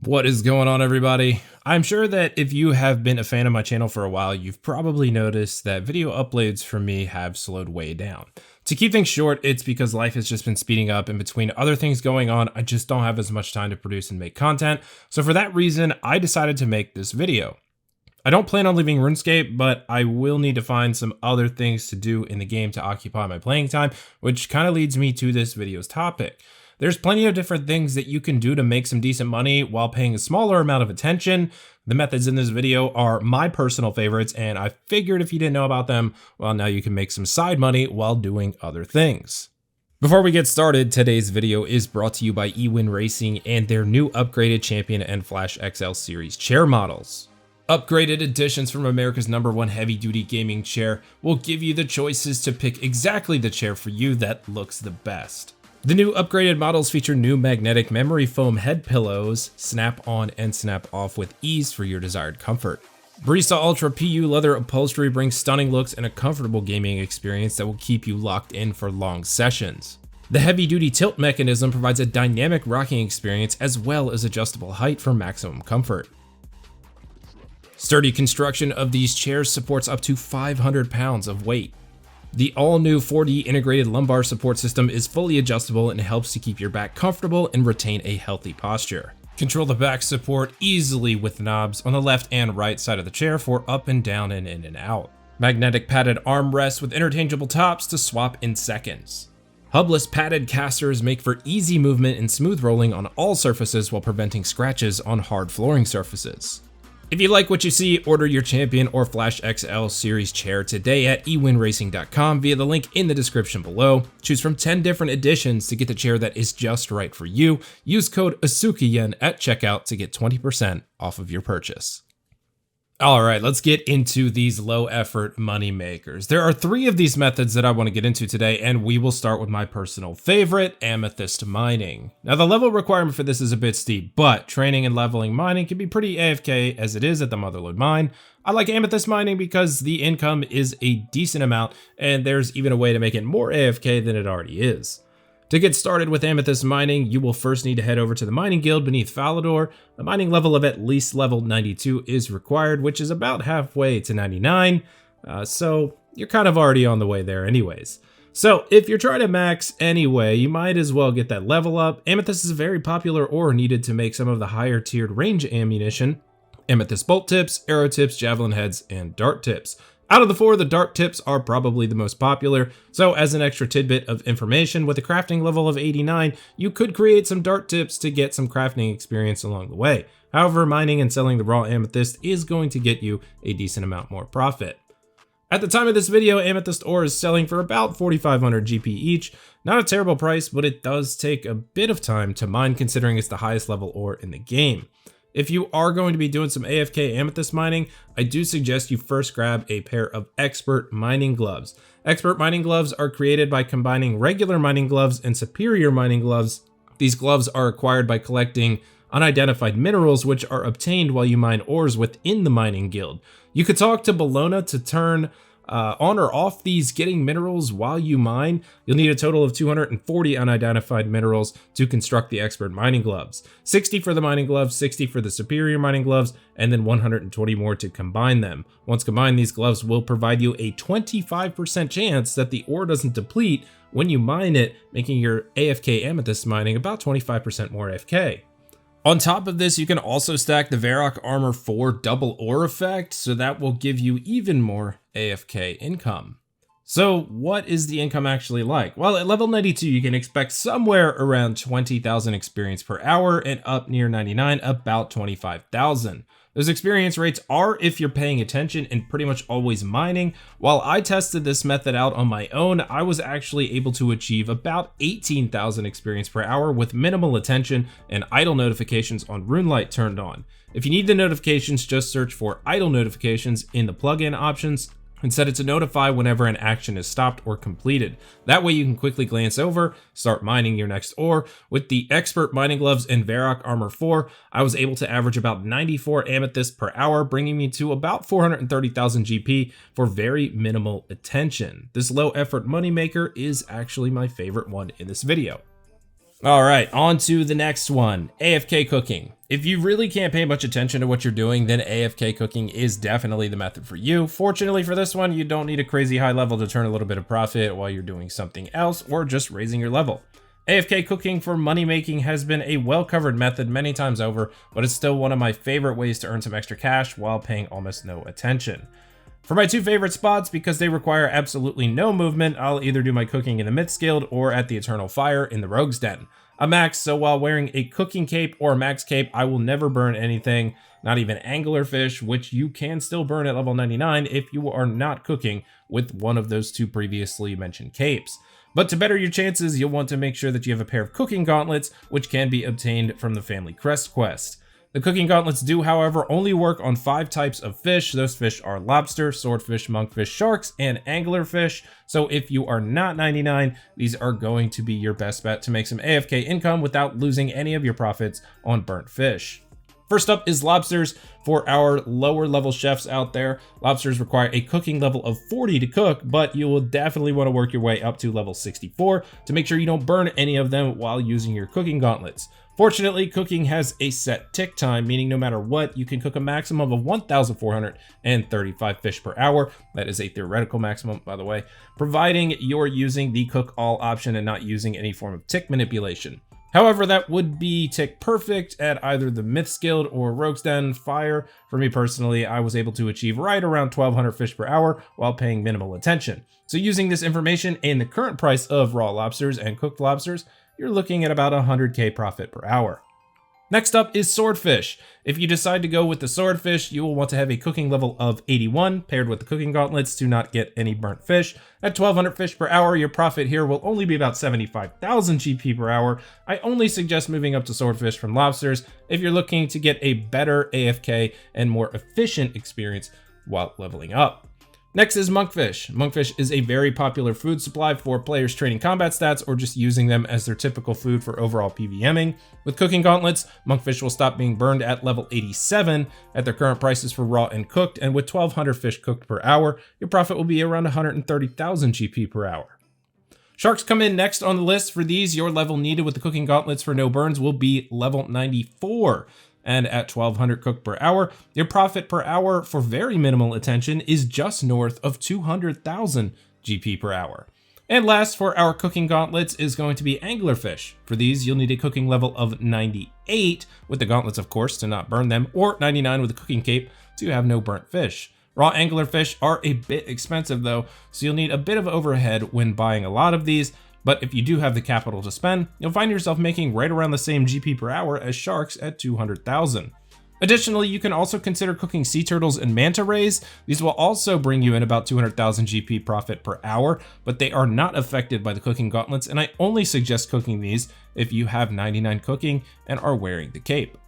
What is going on, everybody? I'm sure that if you have been a fan of my channel for a while, you've probably noticed that video uploads for me have slowed way down. To keep things short, it's because life has just been speeding up, and between other things going on, I just don't have as much time to produce and make content. So for that reason, I decided to make this video. I don't plan on leaving RuneScape, but I will need to find some other things to do in the game to occupy my playing time, which kind of leads me to this video's topic. There's plenty of different things that you can do to make some decent money while paying a smaller amount of attention. The methods in this video are my personal favorites, and I figured if you didn't know about them, well, now you can make some side money while doing other things. Before we get started, today's video is brought to you by Ewin Racing and their new upgraded Champion and Flash XL series chair models. Upgraded editions from America's #1 heavy-duty gaming chair will give you the choices to pick exactly the chair for you that looks the best. The new upgraded models feature new magnetic memory foam head pillows, snap on and snap off with ease for your desired comfort. Barista Ultra PU leather upholstery brings stunning looks and a comfortable gaming experience that will keep you locked in for long sessions. The heavy-duty tilt mechanism provides a dynamic rocking experience as well as adjustable height for maximum comfort. Sturdy construction of these chairs supports up to 500 pounds of weight. The all-new 4D integrated lumbar support system is fully adjustable and helps to keep your back comfortable and retain a healthy posture. Control the back support easily with knobs on the left and right side of the chair for up and down and in and out. Magnetic padded armrests with interchangeable tops to swap in seconds. Hubless padded casters make for easy movement and smooth rolling on all surfaces while preventing scratches on hard flooring surfaces. If you like what you see, order your Champion or Flash XL series chair today at ewinracing.com via the link in the description below. Choose from 10 different editions to get the chair that is just right for you. Use code AsukaYen at checkout to get 20% off of your purchase. All right, let's get into these low effort money makers. There are 3 of these methods that I want to get into today, and we will start with my personal favorite, Amethyst Mining. Now, the level requirement for this is a bit steep, but training and leveling mining can be pretty AFK as it is at the Motherlode Mine. I like Amethyst Mining because the income is a decent amount, and there's even a way to make it more AFK than it already is. To get started with Amethyst Mining, you will first need to head over to the mining guild beneath Falador. A mining level of at least level 92 is required, which is about halfway to 99, so you're kind of already on the way there anyways. So if you're trying to max anyway, you might as well get that level up. Amethyst is a very popular ore needed to make some of the higher tiered range ammunition: amethyst bolt tips, arrow tips, javelin heads, and dart tips. Out of the 4, the dart tips are probably the most popular, so as an extra tidbit of information, with a crafting level of 89, you could create some dart tips to get some crafting experience along the way. However, mining and selling the raw amethyst is going to get you a decent amount more profit. At the time of this video, amethyst ore is selling for about 4,500 GP each. Not a terrible price, but it does take a bit of time to mine considering it's the highest level ore in the game. If you are going to be doing some AFK amethyst mining, I do suggest you first grab a pair of expert mining gloves. Expert mining gloves are created by combining regular mining gloves and superior mining gloves. These gloves are acquired by collecting unidentified minerals, which are obtained while you mine ores within the mining guild. You could talk to Bologna to turn on or off these getting minerals while you mine. You'll need a total of 240 unidentified minerals to construct the expert mining gloves. 60 for the mining gloves, 60 for the superior mining gloves, and then 120 more to combine them. Once combined, these gloves will provide you a 25% chance that the ore doesn't deplete when you mine it, making your AFK amethyst mining about 25% more AFK. On top of this, you can also stack the Varrock Armor 4 double ore effect, so that will give you even more AFK income. So what is the income actually like? Well, at level 92, you can expect somewhere around 20,000 experience per hour, and up near 99, about 25,000. Those experience rates are if you're paying attention and pretty much always mining. While I tested this method out on my own, I was actually able to achieve about 18,000 experience per hour with minimal attention and idle notifications on RuneLite turned on. If you need the notifications, just search for idle notifications in the plugin options and set it to notify whenever an action is stopped or completed. That way you can quickly glance over, start mining your next ore. With the expert mining gloves and Varrock Armor 4, I was able to average about 94 amethyst per hour, bringing me to about 430,000 GP for very minimal attention. This low effort moneymaker is actually my favorite one in this video. All right, on to the next one, AFK Cooking. If you really can't pay much attention to what you're doing, then AFK Cooking is definitely the method for you. Fortunately for this one, you don't need a crazy high level to turn a little bit of profit while you're doing something else or just raising your level. AFK Cooking for money making has been a well-covered method many times over, but it's still one of my favorite ways to earn some extra cash while paying almost no attention. For my two favorite spots, because they require absolutely no movement, I'll either do my cooking in the Myths Guild or at the Eternal Fire in the Rogue's Den. I'm max, so while wearing a cooking cape or max cape, I will never burn anything, not even anglerfish, which you can still burn at level 99 if you are not cooking with one of those two previously mentioned capes. But to better your chances, you'll want to make sure that you have a pair of cooking gauntlets, which can be obtained from the Family Crest quest. The cooking gauntlets do, however, only work on 5 types of fish. Those fish are lobster, swordfish, monkfish, sharks, and anglerfish. So if you are not 99, these are going to be your best bet to make some AFK income without losing any of your profits on burnt fish. First up is lobsters. For our lower level chefs out there, lobsters require a cooking level of 40 to cook, but you will definitely want to work your way up to level 64 to make sure you don't burn any of them while using your cooking gauntlets. Fortunately, cooking has a set tick time, meaning no matter what, you can cook a maximum of 1,435 fish per hour. That is a theoretical maximum, by the way, providing you're using the cook all option and not using any form of tick manipulation. However, that would be tick perfect at either the Myths Guild or Rogue's Den Fire. For me personally, I was able to achieve right around 1,200 fish per hour while paying minimal attention. So using this information and the current price of raw lobsters and cooked lobsters, you're looking at about 100k profit per hour. Next up is swordfish. If you decide to go with the swordfish, you will want to have a cooking level of 81 paired with the cooking gauntlets to not get any burnt fish. At 1,200 fish per hour, your profit here will only be about 75,000 GP per hour. I only suggest moving up to swordfish from lobsters if you're looking to get a better AFK and more efficient experience while leveling up. Next is monkfish. Monkfish is a very popular food supply for players training combat stats or just using them as their typical food for overall PVMing. With cooking gauntlets, monkfish will stop being burned at level 87 at their current prices for raw and cooked, and with 1,200 fish cooked per hour, your profit will be around 130,000 GP per hour. Sharks come in next on the list. For these, your level needed with the cooking gauntlets for no burns will be level 94. And at 1,200 cooked per hour, your profit per hour for very minimal attention is just north of 200,000 GP per hour. And last for our cooking gauntlets is going to be anglerfish. For these, you'll need a cooking level of 98, with the gauntlets of course to not burn them, or 99 with the cooking cape to have no burnt fish. Raw anglerfish are a bit expensive though, so you'll need a bit of overhead when buying a lot of these. But if you do have the capital to spend, you'll find yourself making right around the same GP per hour as sharks at 200,000. Additionally, you can also consider cooking sea turtles and manta rays. These will also bring you in about 200,000 GP profit per hour, but they are not affected by the cooking gauntlets, and I only suggest cooking these if you have 99 cooking and are wearing the cape.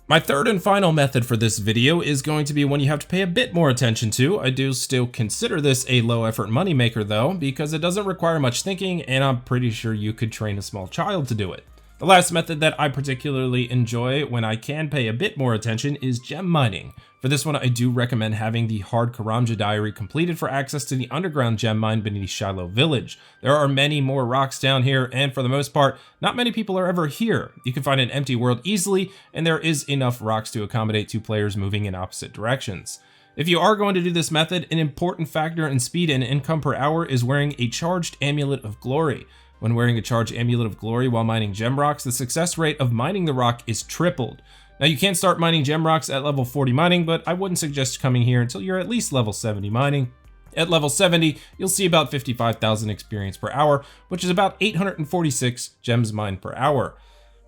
My third and final method for this video is going to be one you have to pay a bit more attention to. I do still consider this a low effort moneymaker though, because it doesn't require much thinking and I'm pretty sure you could train a small child to do it. The last method that I particularly enjoy when I can pay a bit more attention is gem mining. For this one, I do recommend having the Hard Karamja diary completed for access to the underground gem mine beneath Shiloh Village. There are many more rocks down here, and for the most part, not many people are ever here. You can find an empty world easily, and there is enough rocks to accommodate 2 players moving in opposite directions. If you are going to do this method, an important factor in speed and income per hour is wearing a charged Amulet of Glory. When wearing a charged Amulet of Glory while mining gem rocks, the success rate of mining the rock is tripled. Now you can start mining gem rocks at level 40 mining, but I wouldn't suggest coming here until you're at least level 70 mining. At level 70, you'll see about 55,000 experience per hour, which is about 846 gems mined per hour.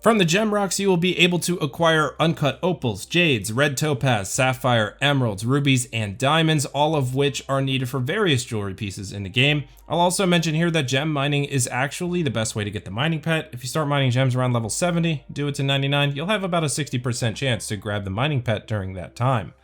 From the gem rocks, you will be able to acquire uncut opals, jades, red topaz, sapphire, emeralds, rubies, and diamonds, all of which are needed for various jewelry pieces in the game. I'll also mention here that gem mining is actually the best way to get the mining pet. If you start mining gems around level 70, do it to 99, you'll have about a 60% chance to grab the mining pet during that time.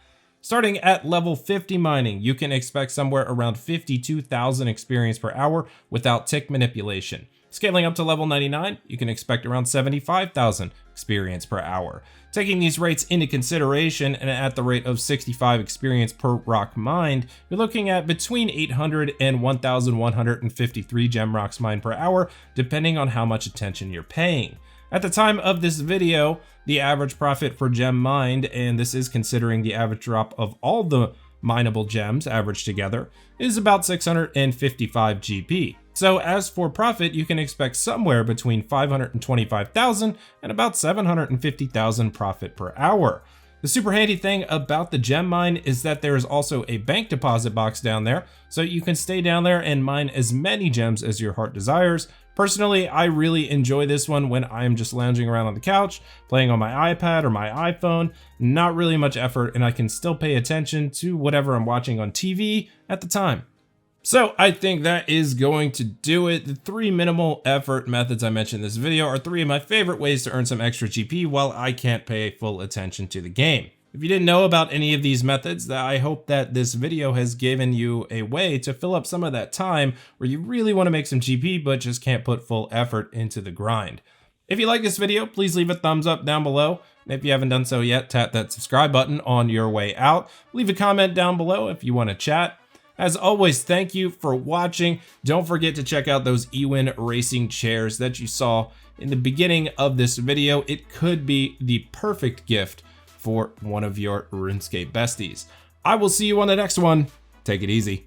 Starting at level 50 mining, you can expect somewhere around 52,000 experience per hour without tick manipulation. Scaling up to level 99, you can expect around 75,000 experience per hour. Taking these rates into consideration and at the rate of 65 experience per rock mined, you're looking at between 800 and 1,153 gem rocks mined per hour, depending on how much attention you're paying. At the time of this video, the average profit for gem mined, and this is considering the average drop of all the mineable gems averaged together, is about 655 GP. So as for profit, you can expect somewhere between 525,000 and about 750,000 profit per hour. The super handy thing about the gem mine is that there is also a bank deposit box down there, so you can stay down there and mine as many gems as your heart desires. Personally, I really enjoy this one when I'm just lounging around on the couch, playing on my iPad or my iPhone. Not really much effort, and I can still pay attention to whatever I'm watching on TV at the time. So I think that is going to do it. The 3 minimal effort methods I mentioned in this video are 3 of my favorite ways to earn some extra GP while I can't pay full attention to the game. If you didn't know about any of these methods, I hope that this video has given you a way to fill up some of that time where you really want to make some GP but just can't put full effort into the grind. If you like this video, please leave a thumbs up down below. And if you haven't done so yet, tap that subscribe button on your way out. Leave a comment down below if you want to chat. As always, thank you for watching. Don't forget to check out those Ewin Racing chairs that you saw in the beginning of this video. It could be the perfect gift for one of your RuneScape besties. I will see you on the next one. Take it easy.